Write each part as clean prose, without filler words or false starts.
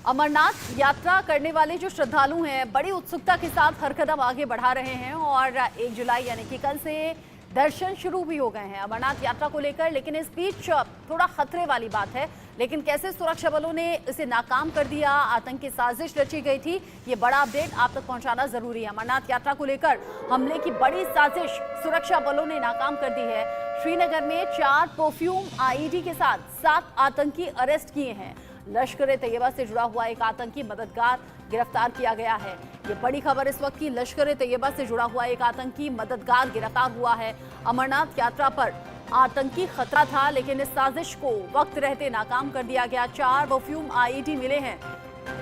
अमरनाथ यात्रा करने वाले जो श्रद्धालु हैं बड़ी उत्सुकता के साथ हर कदम आगे बढ़ा रहे हैं और 1 जुलाई यानी कि कल से दर्शन शुरू भी हो गए हैं अमरनाथ यात्रा को लेकर। लेकिन इस बीच थोड़ा खतरे वाली बात है, लेकिन कैसे सुरक्षा बलों ने इसे नाकाम कर दिया, आतंकी साजिश रची गई थी, ये बड़ा अपडेट आप तक पहुंचाना जरूरी है। अमरनाथ यात्रा को लेकर हमले की बड़ी साजिश सुरक्षा बलों ने नाकाम कर दी है। श्रीनगर में 4 परफ्यूम आईईडी के साथ 7 आतंकी अरेस्ट किए हैं। लश्कर ए तैयबा से जुड़ा हुआ एक आतंकी मददगार गिरफ्तार किया गया है। ये बड़ी खबर इस वक्त की, लश्कर ए तैयबा से जुड़ा हुआ एक आतंकी मददगार गिरफ्तार हुआ है। अमरनाथ यात्रा पर आतंकी खतरा था, लेकिन इस साजिश को वक्त रहते नाकाम कर दिया गया। 4 परफ्यूम आईईडी मिले हैं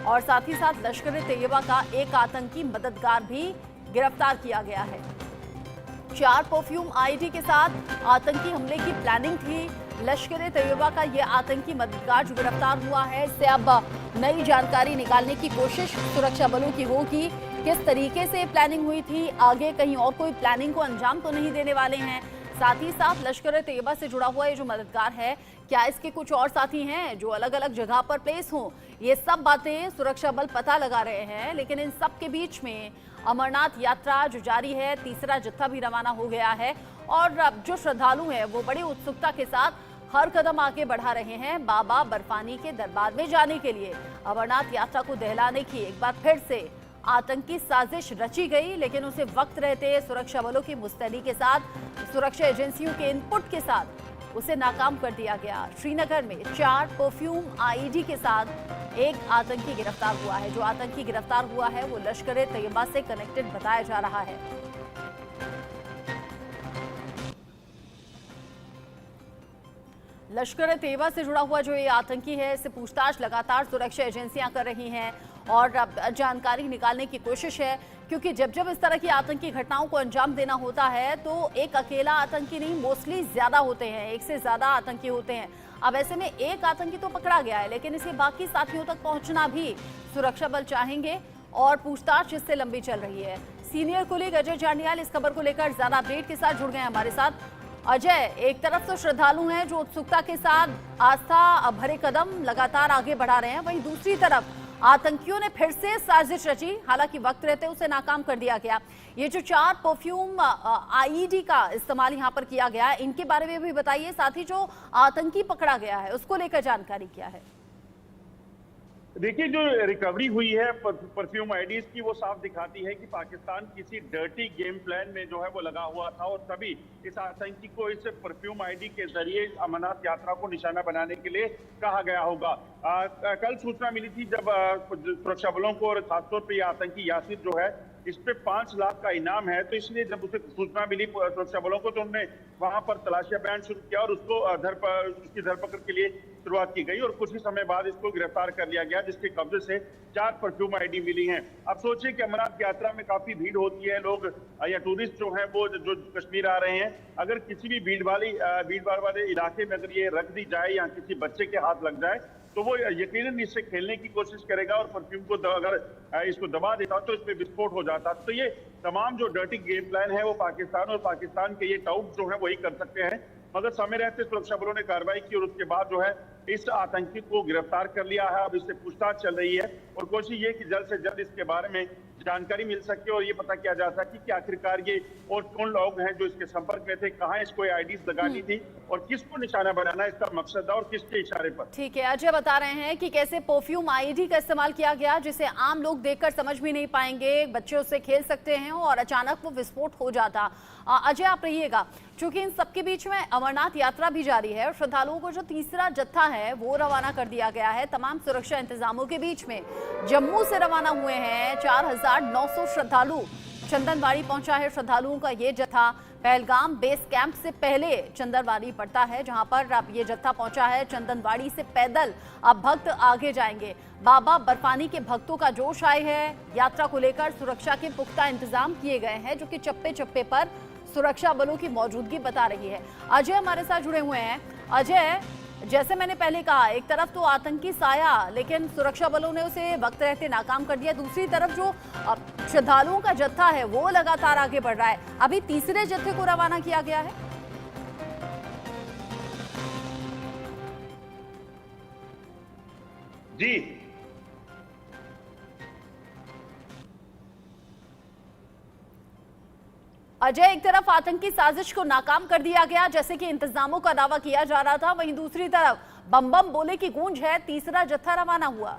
और साथ ही साथ लश्कर ए तैयबा का एक आतंकी मददगार भी गिरफ्तार किया गया है। 4 परफ्यूम आईईडी के साथ आतंकी हमले की प्लानिंग थी। लश्कर ए तैयबा का ये आतंकी मददगार जो गिरफ्तार हुआ है, इससे अब नई जानकारी निकालने की कोशिश सुरक्षा बलों की होगी। किस तरीके से प्लानिंग हुई थी, आगे कहीं और कोई प्लानिंग को अंजाम तो नहीं देने वाले हैं। साथ ही साथ लश्कर ए तैयबा से जुड़ा हुआ ये जो मददगार है, क्या इसके कुछ और साथी हैं जो अलग अलग जगह पर प्लेस हों, ये सब बातें सुरक्षा बल पता लगा रहे हैं। लेकिन इन सब के बीच में अमरनाथ यात्रा जो जारी है, तीसरा जत्था भी रवाना हो गया है और अब जो श्रद्धालु हैं वो बड़ी उत्सुकता के साथ हर कदम आगे बढ़ा रहे हैं बाबा बर्फानी के दरबार में जाने के लिए। अमरनाथ यात्रा को दहलाने की एक बार फिर से आतंकी साजिश रची गई, लेकिन उसे वक्त रहते सुरक्षा बलों की मुस्तैदी के साथ, सुरक्षा एजेंसियों के इनपुट के साथ उसे नाकाम कर दिया गया। श्रीनगर में 4 परफ्यूम आईईडी के साथ एक आतंकी गिरफ्तार हुआ है। जो आतंकी गिरफ्तार हुआ है वो लश्कर ए तैयबा से कनेक्टेड बताया जा रहा है। लश्कर ए तैयबा से जुड़ा हुआ जो ये आतंकी है, इससे पूछताछ लगातार सुरक्षा एजेंसियां कर रही हैं और अब जानकारी निकालने की कोशिश है, क्योंकि जब जब इस तरह की आतंकी घटनाओं को अंजाम देना होता है तो एक अकेला आतंकी नहीं, मोस्टली ज्यादा होते हैं, एक से ज्यादा आतंकी होते हैं। अब ऐसे में एक आतंकी तो पकड़ा गया है, लेकिन इसके बाकी साथियों तक पहुंचना भी सुरक्षा बल चाहेंगे और पूछताछ इससे लंबी चल रही है। सीनियर कुलीग अजय जांडियाल इस खबर को लेकर ज्यादा अपडेट के साथ जुड़ गए हमारे साथ। अजय, एक तरफ तो श्रद्धालु हैं जो उत्सुकता के साथ आस्था भरे कदम लगातार आगे बढ़ा रहे हैं, वहीं दूसरी तरफ आतंकियों ने फिर से साजिश रची, हालांकि वक्त रहते उसे नाकाम कर दिया गया। ये जो 4 परफ्यूम आईईडी का इस्तेमाल यहाँ पर किया गया है, इनके बारे में भी बताइए, साथ ही जो आतंकी पकड़ा गया है उसको लेकर जानकारी क्या है? देखिए, जो रिकवरी हुई है परफ्यूम आईडीज की, वो साफ दिखाती है कि पाकिस्तान किसी डर्टी गेम प्लान में जो है वो लगा हुआ था और तभी इस आतंकी को इस परफ्यूम आईडी के जरिए अमरनाथ यात्रा को निशाना बनाने के लिए कहा गया होगा। कल सूचना मिली थी जब सुरक्षा बलों को, और खासतौर पर यह आतंकी यासिर जो है, इस पे 5 लाख का इनाम है, तो इसलिए जब उसे सूचना मिली सुरक्षा बलों को तो उन्होंने वहां पर तलाशी अभियान शुरू किया और उसको उसकी धरपकड़ के लिए शुरुआत की गई और कुछ ही समय बाद इसको गिरफ्तार कर लिया गया, जिसके कब्जे से 4 परफ्यूम आईडी मिली हैं। अब सोचिए कि अमरनाथ यात्रा में काफी भीड़ होती है, लोग या टूरिस्ट जो हैं वो जो कश्मीर आ रहे हैं, अगर किसी भी भीड़ भाड़ वाले इलाके में अगर ये रख दी जाए या किसी बच्चे के हाथ लग जाए तो वो यकीनन इससे खेलने की कोशिश करेगा और परफ्यूम को अगर इसको दबा देता तो इसमें विस्फोट हो जाता। तो ये तमाम जो डर्टी गेम प्लान है वो पाकिस्तान के ये टाउट जो है वही कर सकते हैं, मगर समय रहते सुरक्षा बलों ने कार्रवाई की और उसके बाद जो है इस आतंकी को गिरफ्तार कर लिया है। अब इससे पूछताछ चल रही है और कोशिश ये कि जल्द से जल्द इसके बारे में जानकारी मिल सके और ये पता किया जा सके कि आखिरकार ये और कौन लोग हैं जो इसके संपर्क में थे, कहाँ इसको आईडीज लगानी थी और किसको निशाना बनाना इसका मकसद था और किसके इशारे पर। ठीक है, अजय बता रहे हैं कि कैसे परफ्यूम आईईडी का इस्तेमाल किया गया, जिसे आम लोग देखकर समझ भी नहीं पाएंगे, बच्चे उससे खेल सकते हैं और अचानक वो विस्फोट हो जाता। अजय आप रहिएगा, क्योंकि इन सबके बीच में अमरनाथ यात्रा भी जारी है और श्रद्धालुओं को जो तीसरा जत्था है वो रवाना कर दिया गया है तमाम सुरक्षा इंतजामों के बीच में। जम्मू से रवाना हुए हैं 4900 श्रद्धालु, चंदनवाड़ी पहुंचा है श्रद्धालुओं का ये जत्था। पहलगाम बेस कैंप से पहले चंदनवाड़ी पड़ता है, जहां पर अब ये जत्था पहुंचा है। चंदनवाड़ी से पैदल अब भक्त आगे जाएंगे। बाबा बर्फानी के भक्तों का जोश आए है, यात्रा को लेकर सुरक्षा के पुख्ता इंतजाम किए गए हैं, जो कि चप्पे चप्पे पर सुरक्षा बलों की मौजूदगी बता रही है। अजय हमारे साथ जुड़े हुए हैं। अजय, जैसे मैंने पहले कहा, एक तरफ तो आतंकी साया, लेकिन सुरक्षा बलों ने उसे वक्त रहते नाकाम कर दिया, दूसरी तरफ जो श्रद्धालुओं का जत्था है वो लगातार आगे बढ़ रहा है। अभी तीसरे जत्थे को रवाना किया गया है। जी, अजय, एक तरफ आतंकी साजिश को नाकाम कर दिया गया जैसे कि इंतजामों का दावा किया जा रहा था, वहीं दूसरी तरफ बम बम बोले की गूंज है, तीसरा जत्था रवाना हुआ।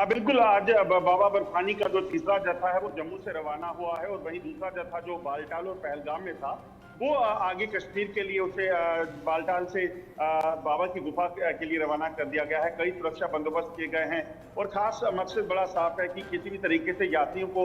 बिल्कुल, आज बाबा बर्फानी का जो तीसरा जत्था है वो जम्मू से रवाना हुआ है, और वहीं दूसरा जत्था जो बालटाल और पहलगाम में था वो आगे कश्मीर के लिए उसे बालटाल से बाबा की गुफा के लिए रवाना कर दिया गया है। कई सुरक्षा बंदोबस्त किए गए हैं और खास मकसद बड़ा साफ है कि किसी भी तरीके से यात्रियों को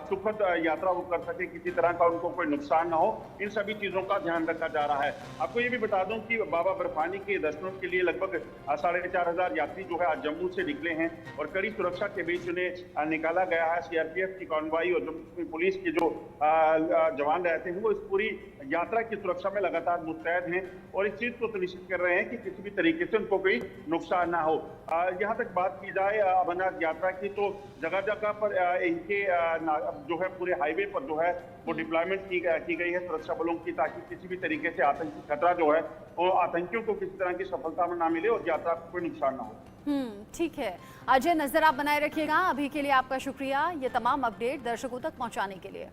सुखद यात्रा वो कर सके, किसी तरह का उनको कोई नुकसान ना हो, इन सभी चीजों का ध्यान रखा जा रहा है। आपको ये भी बता दूं कि बाबा बर्फानी के दर्शनों के लिए लगभग 4,500 यात्री जो है आज जम्मू से निकले हैं और कड़ी सुरक्षा के बीच उन्हें निकाला गया है। सीआरपीएफ की कॉन्वाई और पुलिस के जो जवान रहते हैं वो इस पूरी यात्रा की सुरक्षा में लगातार मुस्तैद हैं और इस चीज को सुनिश्चित कर रहे हैं कि किसी भी तरीके से उनको कोई नुकसान ना हो। यहाँ तक बात की जाए अमरनाथ यात्रा की, तो जगह जगह पर इनके जो है पूरे हाईवे पर जो है वो डिप्लॉयमेंट की गई है सुरक्षा बलों की, ताकि किसी भी तरीके से आतंकी खतरा जो है वो आतंकियों को किसी तरह की सफलता में ना मिले और यात्रा को कोई नुकसान ना हो। ठीक है अजय, नजर आप बनाए रखिएगा। अभी के लिए आपका शुक्रिया, ये तमाम अपडेट दर्शकों तक पहुंचाने के लिए।